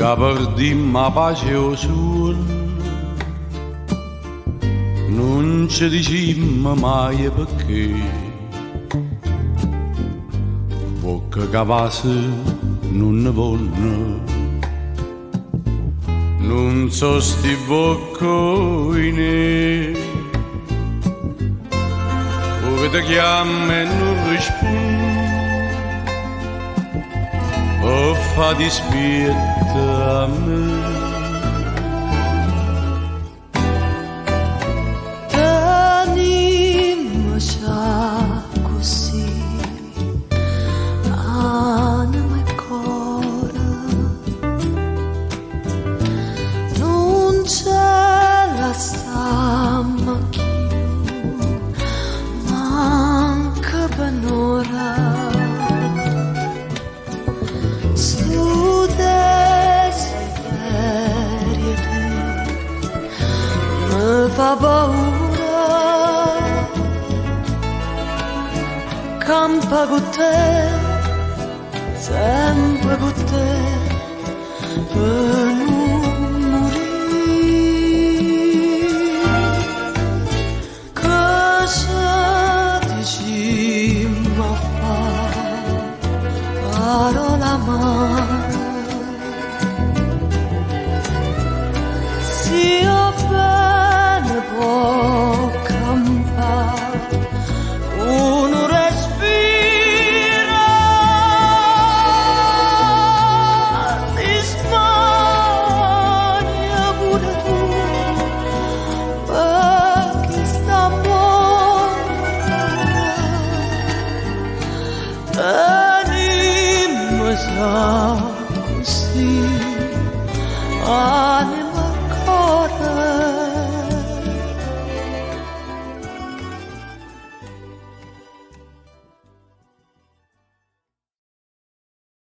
che perdimmo la pace o sol, non ci dicimmo mai perché, bocca che passa non ne vuole, non so sti bocconi, dove ti chiama e non rispondi, o fa dispietto a me. Tenimmo già così, anima e cuore, non ce la stiamo più, manca per un'ora. Su desiderio mi fa paura, campa con te, sempre con te, per